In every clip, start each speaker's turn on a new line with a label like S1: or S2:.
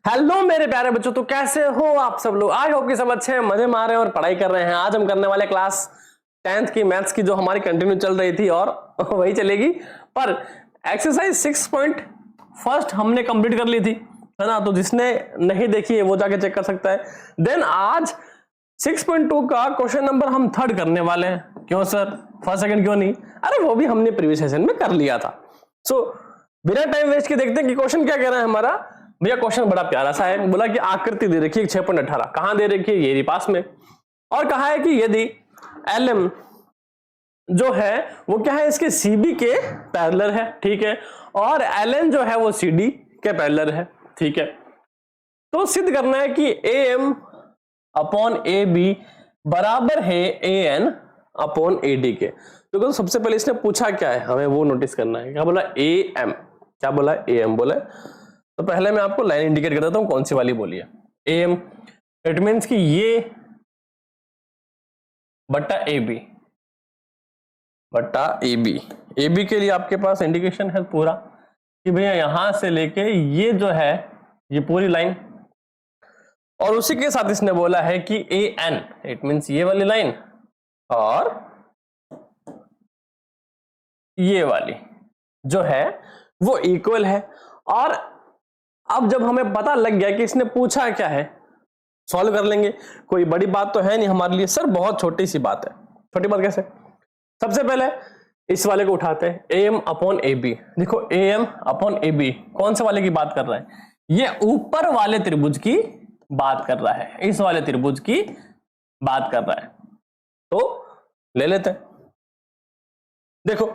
S1: Hello मेरे प्यारे बच्चों, तो कैसे हो आप सब लोग। आई होप कि सब अच्छे हैं, मजे में आ रहे हैं और पढ़ाई कर रहे हैं। आज हम करने वाले क्लास 10th की मैथ्स की, जो हमारी कंटिन्यू चल रही थी और वही चलेगी। पर एक्सरसाइज 6.1 हमने कंप्लीट कर ली थी, है ना। तो जिसने नहीं देखी है वो जाके चेक कर सकता है। देन आज 6.2 का क्वेश्चन नंबर हम थर्ड करने वाले हैं। क्यों सर, फर्स्ट सेकंड क्यों नहीं? अरे वो भी हमने प्रीवियस सेशन में कर लिया था। सो बिना टाइम वेस्ट के देखते हैं कि क्वेश्चन क्या कह रहा है हमारा। भैया क्वेश्चन बड़ा प्यारा सा है। बोला कि आकृति दे रखी है 6.18, कहां दे रखी है? ये पास में। और कहा है कि यदि LM जो है वो क्या है, इसके CB के पैरेलल है, ठीक है। और LN जो है वो CD के पैरेलल है, ठीक है। तो सिद्ध करना है कि AM अपॉन AB बराबर है AN अपॉन AD के। तो सबसे पहले इसने पूछा क्या है, हमें वो नोटिस करना है। क्या बोला? AM। क्या बोला? AM बोला। तो पहले मैं आपको लाइन इंडिकेट कर देता हूं, कौन सी वाली बोली है। AM इट मींस कि ये बट्टा AB बट्टा AB के लिए आपके पास इंडिकेशन है पूरा कि भैया यहां से लेके ये जो है ये पूरी लाइन, और उसी के साथ इसने बोला है कि AN इट मींस ये वाली लाइन और ये वाली जो है वो इक्वल है। और अब जब हमें पता लग गया कि इसने पूछा क्या है, सॉल्व कर लेंगे। कोई बड़ी बात तो है नहीं हमारे लिए सर, बहुत छोटी सी बात है। छोटी बात कैसे? सबसे पहले इस वाले को उठाते हैं, AM अपॉन AB। देखो AM अपॉन AB कौन से वाले की बात कर रहा है? ये ऊपर वाले त्रिभुज की बात कर रहा है, इस वाले त्रिभुज की बात कर रहा है। तो ले लेते हैं। देखो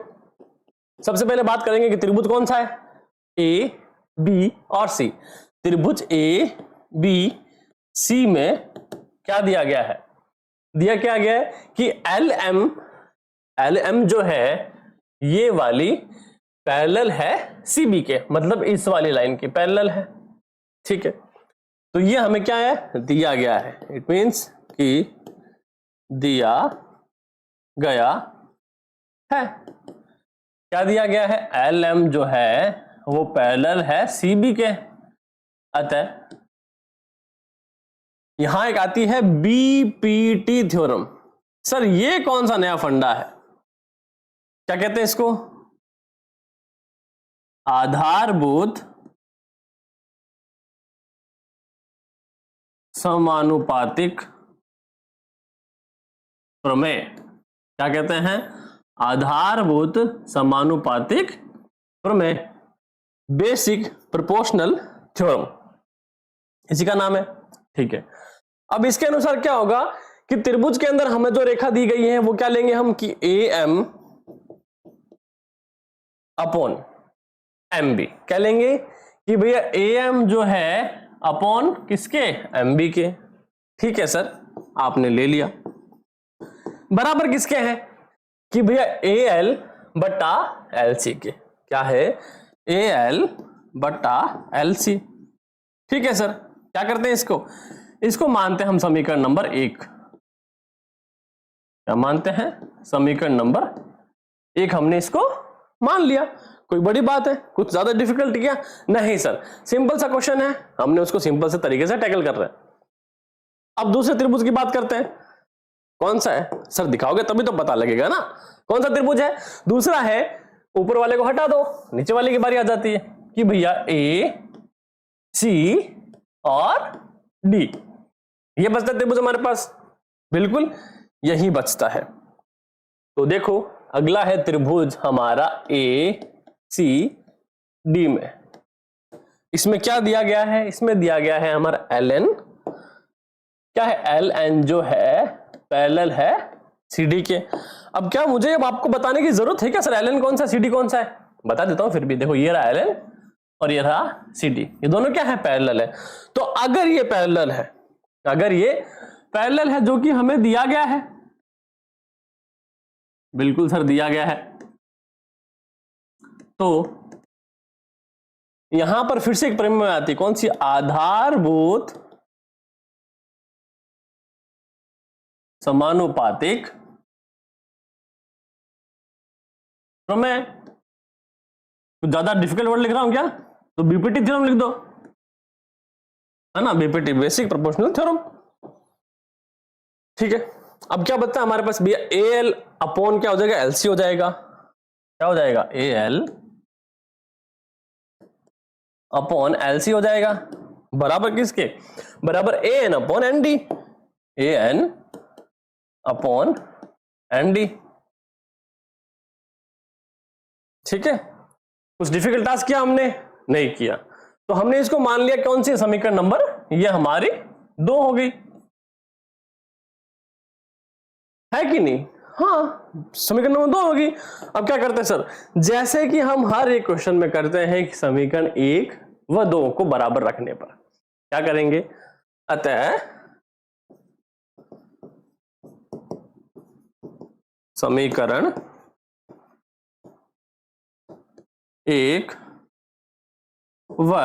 S1: सबसे पहले बात करेंगे कि त्रिभुज कौन सा है, A B और C। त्रिभुज A B C में क्या दिया गया है? दिया क्या गया है कि LM जो है ये वाली पैरेलल है CB के, मतलब इस वाली लाइन की पैरेलल है, ठीक है। तो ये हमें क्या है, दिया गया है। इट मींस कि दिया गया है। क्या दिया गया है? LM जो है वो पैरेलल है CB के। अतः यहां एक आती है BPT थ्योरम। सर ये कौन सा नया फंडा है? क्या कहते हैं इसको? आधारभूत समानुपातिक प्रमेय। क्या कहते हैं? आधारभूत समानुपातिक प्रमेय, बेसिक प्रोपोर्शनल थ्योरम, इसी का नाम है, ठीक है। अब इसके अनुसार क्या होगा कि त्रिभुज के अंदर हमें जो रेखा दी गई है वो क्या लेंगे हम कि AM अपॉन MB। क्या लेंगे कि भैया AM जो है अपॉन किसके? MB के, ठीक है सर। आपने ले लिया। बराबर किसके हैं कि भैया AL बट्टा LC के। क्या है? AL बट्टा LC, ठीक है सर। क्या करते हैं इसको मानते हैं हम समीकरण नंबर 1। क्या मानते हैं? समीकरण नंबर 1 हमने इसको मान लिया। कोई बड़ी बात है? कुछ ज्यादा डिफिकल्ट क्या? नहीं सर, सिंपल सा क्वेश्चन है, हमने उसको सिंपल से तरीके से टैकल कर रहे हैं। अब दूसरे त्रिभुज की बात करते हैं। कौन सा है सर? दिखाओगे तभी तो पता लगेगा ना कौन सा त्रिभुज है। दूसरा है, ऊपर वाले को हटा दो, नीचे वाले की बारी आ जाती है कि भैया A C और D, ये बचता है त्रिभुज हमारे पास। बिल्कुल यही बचता है। तो देखो अगला है त्रिभुज हमारा ACD में। इसमें क्या दिया गया है? इसमें दिया गया है हमारा LN। क्या है? LN जो है पैरेलल है CD के। अब क्या मुझे अब आपको बताने की जरूरत है क्या सर LN कौन सा CD कौन सा है? बता देता हूं फिर भी। देखो ये रहा LN और ये रहा CD, ये दोनों क्या है? पैरेलल है। तो अगर ये पैरेलल है, अगर ये पैरेलल है जो कि हमें दिया गया है, बिल्कुल सर दिया गया है, तो यहां पर फिर से एक प्रमेय आती है। कौन सी? आधारभूत समानुपातिक प्रमेय। कुछ ज्यादा डिफिकल्ट वर्ड लिख रहा हूं क्या? तो BPT थ्योरम लिख दो। है ना, बीपीटी बेसिक प्रोपोर्शनल थ्योरम। ठीक है, अब क्या बता हमारे पास भैया एल अपॉन क्या हो जाएगा, एलसी हो जाएगा। क्या हो जाएगा, एल अपॉन एलसी हो जाएगा, बराबर किसके, बराबर A N upon N D, A N upon N D. ठीक है, कुछ डिफिकल्ट टास्क किया हमने, नहीं किया, तो हमने इसको मान लिया कौन सी समीकरण नंबर, ये हमारी 2 हो गई, है कि नहीं। हाँ, समीकरण नंबर 2 होगी। अब क्या करते हैं सर, जैसे कि हम हर एक क्वेश्चन में करते हैं कि समीकरण 1 व 2 को बराबर रखने पर क्या करेंगे, अतः समीकरण 1 व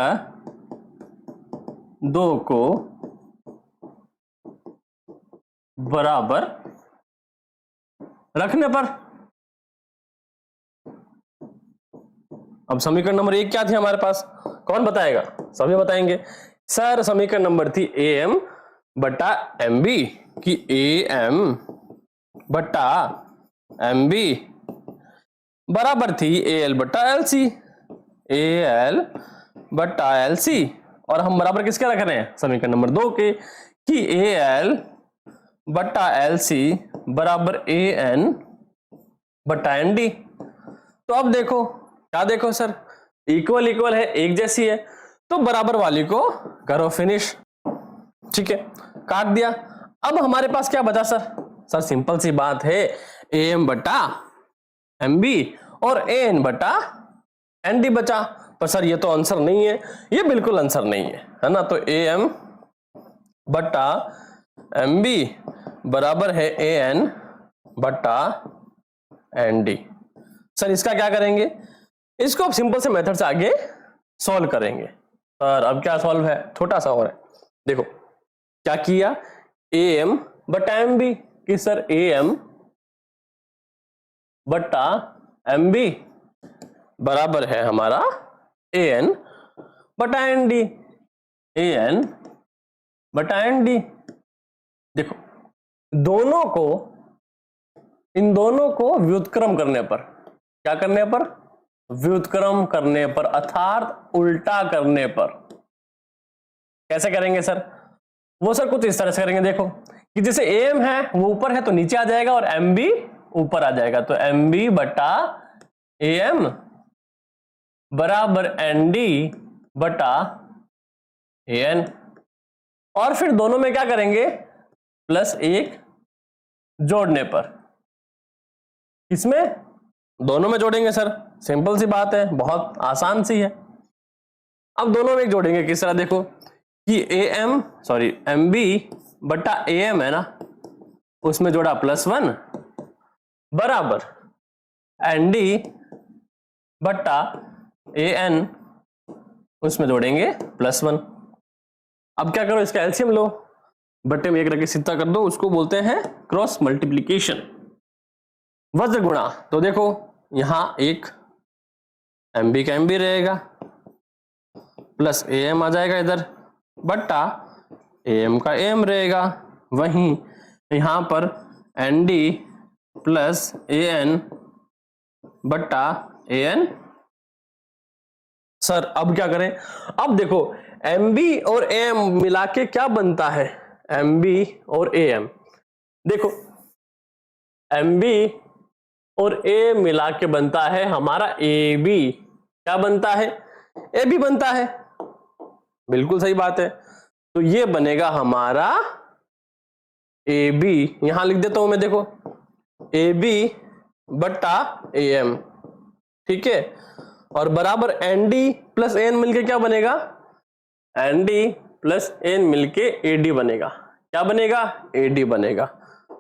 S1: 2 को बराबर रखने पर, अब समीकरण नंबर 1 क्या थी हमारे पास, कौन बताएगा, सभी बताएंगे सर। समीकरण नंबर थी ए एम बटा एम बी, की ए एम बटा एम बी बराबर थी ए एल बटा एल सी, ए एल बटा एल सी, और हम बराबर किसके रख रहे हैं, समीकरण नंबर 2 के, कि ए एल बटा एल सी बराबर ए एन बटा एन डी। तो अब देखो, क्या देखो सर, इक्वल इक्वल है, एक जैसी है, तो बराबर वाली को करो फिनिश। ठीक है, काट दिया। अब हमारे पास क्या बचा सर, सर सिंपल सी बात है, ए एम बटा एम बी और ए एन बटा एन डी बचा। पर सर ये तो आंसर नहीं है, ये बिल्कुल आंसर नहीं है ना, तो ए एम बटा एम बी बराबर है ए एन बटा एन डी। सर इसका क्या करेंगे, इसको अब सिंपल से मेथड से आगे सॉल्व करेंगे। सर अब क्या सॉल्व है, छोटा सा और है, देखो क्या किया, ए एम बटा एम बी, कि सर ए एम बटा एम बी बराबर है हमारा ए एन बटा एन डी, ए एन बटा एन डी। देखो दोनों को, इन दोनों को व्युत्क्रम करने पर, क्या करने पर, व्युत्क्रम करने पर, अर्थात उल्टा करने पर। कैसे करेंगे सर, वो सर कुछ इस तरह से करेंगे, देखो कि जैसे एम है वो ऊपर है तो नीचे आ जाएगा और एम बी ऊपर आ जाएगा, तो एम बी बटा ए एम बराबर एन डी बटा ए एन, और फिर दोनों में क्या करेंगे, प्लस 1 जोड़ने पर, इसमें दोनों में जोड़ेंगे सर, सिंपल सी बात है, बहुत आसान सी है। अब दोनों में एक जोड़ेंगे किस तरह, देखो कि एम बी बटा ए एम है ना, उसमें जोड़ा +1 बराबर एन डी बटा ए एन, उसमें जोड़ेंगे +1। अब क्या करो, इसका एलसीएम लो, बट्टे में 1 रख के सीधा कर दो, उसको बोलते हैं क्रॉस मल्टीप्लीकेशन, वज्र गुणा। तो देखो यहां एक एम बी का एम बी रहेगा, प्लस ए एम आ जाएगा इधर, बट्टा ए एम का एम रहेगा, वहीं यहां पर N D plus A N बट्टा ए एन। सर अब क्या करें, अब देखो एम बी और ए एम मिला के क्या बनता है, एम बी और ए एम, देखो एम बी और ए मिला के बनता है हमारा ए बी, क्या बनता है, ए बी बनता है, बिल्कुल सही बात है। तो ये बनेगा हमारा ए बी, यहां लिख देता हूं मैं, देखो ए बी बट्टा ए एम, ठीक है, और बराबर एन डी प्लस एन मिलके क्या बनेगा, एन डी प्लस एन मिलके ए डी बनेगा, क्या बनेगा, ए डी बनेगा।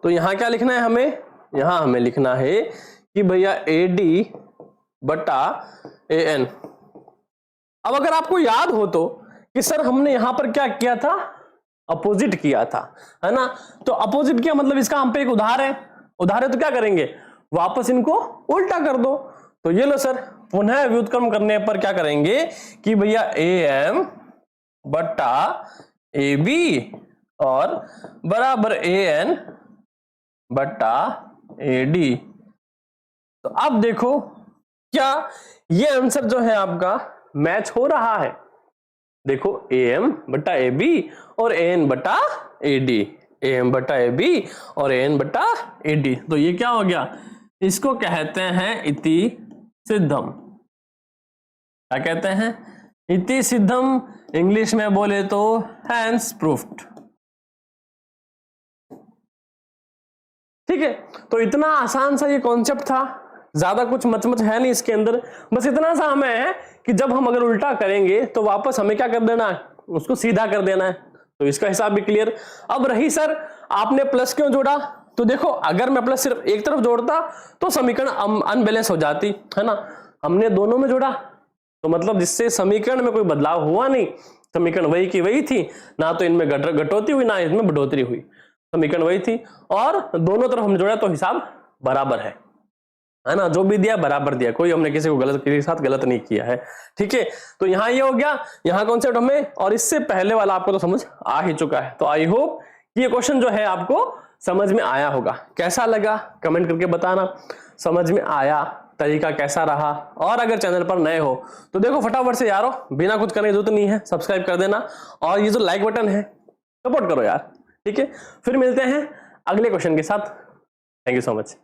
S1: तो यहां क्या लिखना है हमें, यहां हमें लिखना है कि भैया ए डी बट्टा ए एन। अब अगर आपको याद हो तो कि सर हमने यहां पर क्या किया था, अपोजिट किया था, है ना, तो अपोजिट किया मतलब इसका हम पे एक उधार है, उधार है तो क्या करेंगे, वापस इनको उल्टा कर दो। तो ये लो सर, पुनः व्युत्क्रम करने पर क्या करेंगे कि भैया ए एम बट्टा ए बी और बराबर ए एन बटा ए डी। तो अब देखो क्या ये आंसर जो है आपका मैच हो रहा है। देखो ए एम बटा ए बी और ए एन बटा ए डी, ए एम बटा ए बी और ए एन बटा ए डी। तो ये क्या हो गया, इसको कहते हैं इति सिद्धम। क्या कहते हैं, इति सिद्धम। इंग्लिश में बोले तो हैंस प्रूफ्ड। ठीक है, तो इतना आसान सा ये कॉन्सेप्ट था, ज्यादा कुछ मचमच है नहीं इसके अंदर। बस इतना सा हमें है कि जब हम अगर उल्टा करेंगे तो वापस हमें क्या कर देना है, उसको सीधा कर देना है। तो इसका हिसाब भी क्लियर। अब रही सर आपने प्लस क्यों जोड़ा, तो देखो अगर मैं प्लस सिर्फ एक तरफ जोड़ता तो समीकरण अनबैलेंस हो जाती है ना। हमने दोनों में जोड़ा तो मतलब जिससे समीकरण में कोई बदलाव हुआ नहीं, समीकरण वही की वही थी, ना तो इनमें घटोती हुई ना इसमें बढ़ोतरी हुई, समीकरण वही थी। और दोनों तरफ हम जोड़ा तो हिसाब बराबर है ना, जो भी दिया बराबर दिया, कोई हमने किसी को गलत, किसी के साथ गलत नहीं किया है। ठीक है, तो यहां ये हो गया, यहां कॉन्सेप्ट हमें, और इससे पहले वाला आपको तो समझ आ ही चुका है। तो आई होप ये क्वेश्चन जो है आपको समझ में आया होगा। कैसा लगा कमेंट करके बताना, समझ में आया, तरीका कैसा रहा। और अगर चैनल पर नए हो तो देखो फटाफट से यारो, बिना कुछ करने की जरूरत नहीं है, सब्सक्राइब कर देना और ये जो लाइक बटन है सपोर्ट करो यार। ठीक है, फिर मिलते हैं अगले क्वेश्चन के साथ। Thank you so much.